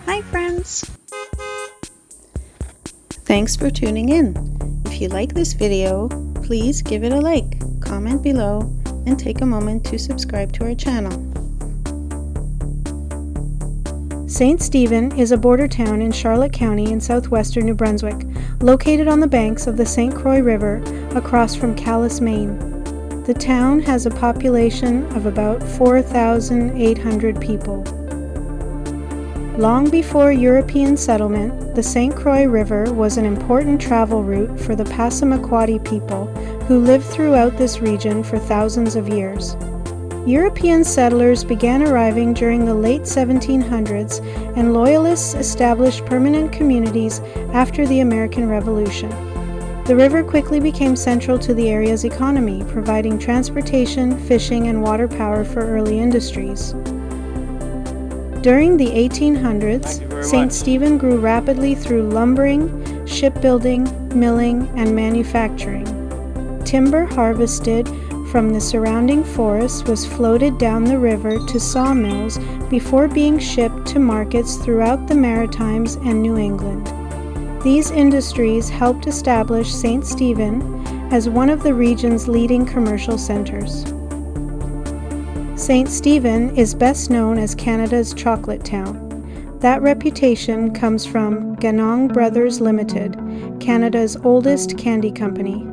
Hi friends! Thanks for tuning in. If you like this video, please give it a like, comment below, and take a moment to subscribe to our channel. St. Stephen is a border town in Charlotte County in southwestern New Brunswick, located on the banks of the St. Croix River across from Calais, Maine. The town has a population of about 4,800 people. Long before European settlement, the St. Croix River was an important travel route for the Passamaquoddy people who lived throughout this region for thousands of years. European settlers began arriving during the late 1700s, and Loyalists established permanent communities after the American Revolution. The river quickly became central to the area's economy, providing transportation, fishing, and water power for early industries. During the 1800s, St. Stephen grew rapidly through lumbering, shipbuilding, milling, and manufacturing. Timber harvested from the surrounding forests was floated down the river to sawmills before being shipped to markets throughout the Maritimes and New England. These industries helped establish St. Stephen as one of the region's leading commercial centers. St. Stephen is best known as Canada's chocolate town. That reputation comes from Ganong Brothers Limited, Canada's oldest candy company.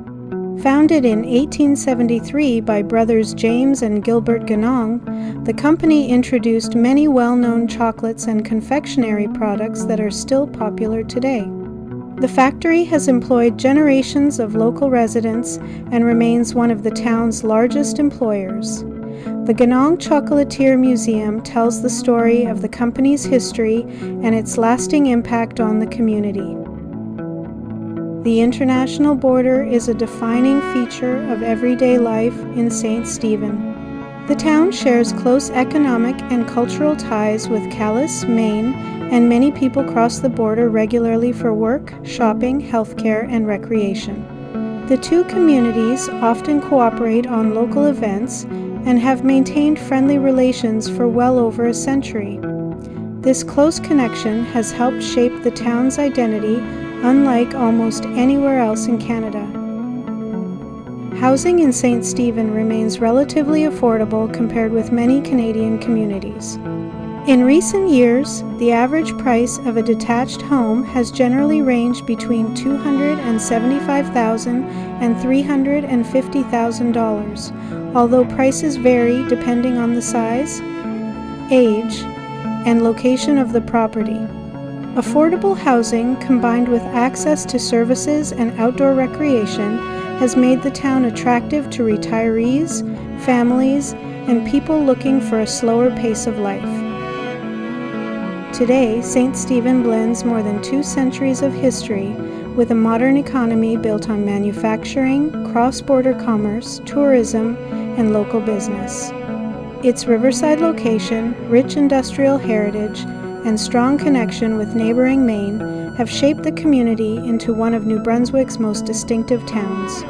Founded in 1873 by brothers James and Gilbert Ganong, the company introduced many well-known chocolates and confectionery products that are still popular today. The factory has employed generations of local residents and remains one of the town's largest employers. The Ganong Chocolatier Museum tells the story of the company's history and its lasting impact on the community. The international border is a defining feature of everyday life in St. Stephen. The town shares close economic and cultural ties with Calais, Maine, and many people cross the border regularly for work, shopping, healthcare, and recreation. The two communities often cooperate on local events and have maintained friendly relations for well over a century. This close connection has helped shape the town's identity, unlike almost anywhere else in Canada. Housing in St. Stephen remains relatively affordable compared with many Canadian communities. In recent years, the average price of a detached home has generally ranged between $275,000 and $350,000, although prices vary depending on the size, age, and location of the property. Affordable housing combined with access to services and outdoor recreation has made the town attractive to retirees, families, and people looking for a slower pace of life. Today, St. Stephen blends more than 2 centuries of history with a modern economy built on manufacturing, cross-border commerce, tourism, and local business. Its riverside location, rich industrial heritage, and strong connection with neighboring Maine have shaped the community into one of New Brunswick's most distinctive towns.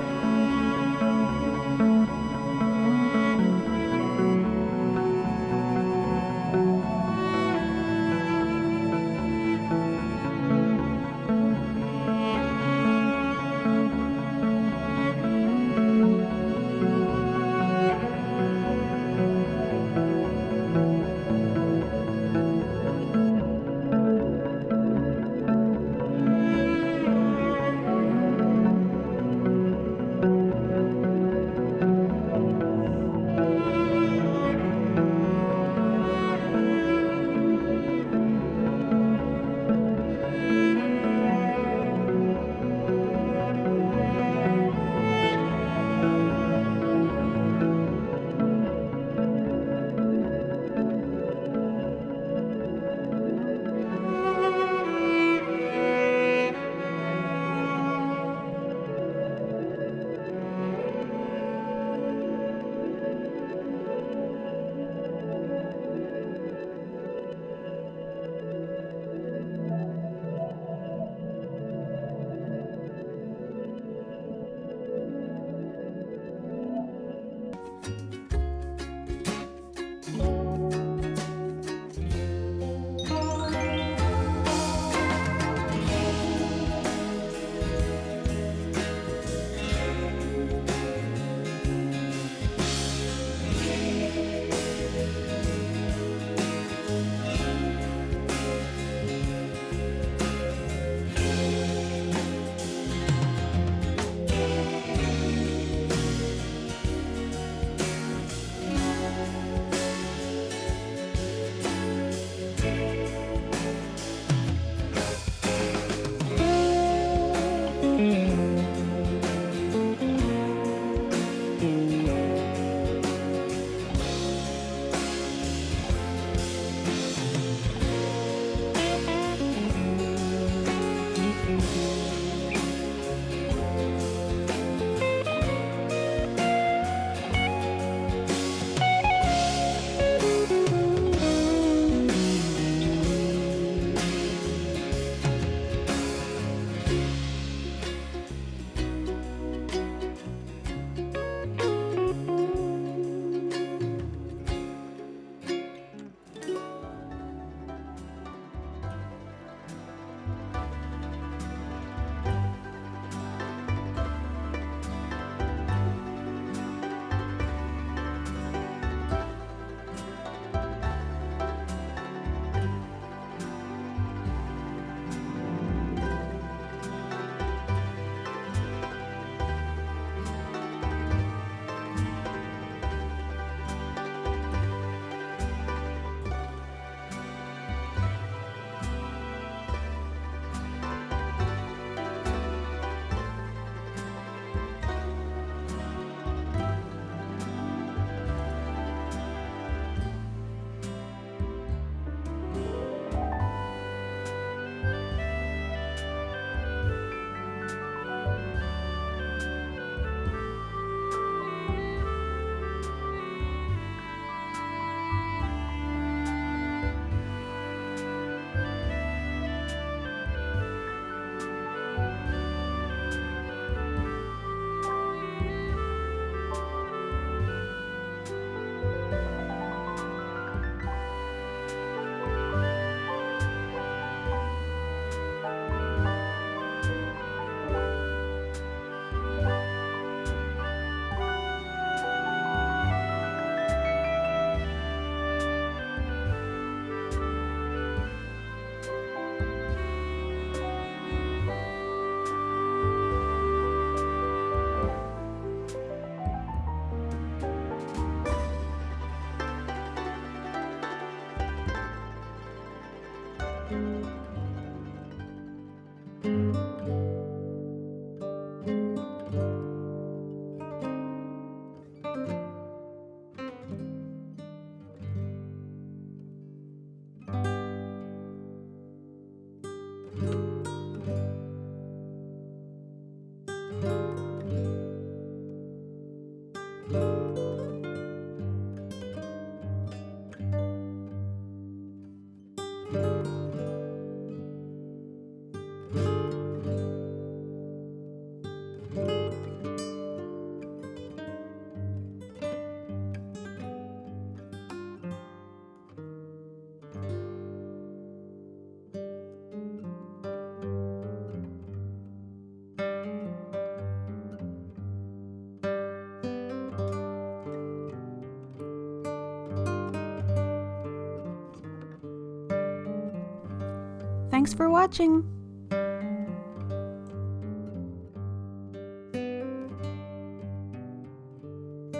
Thanks for watching!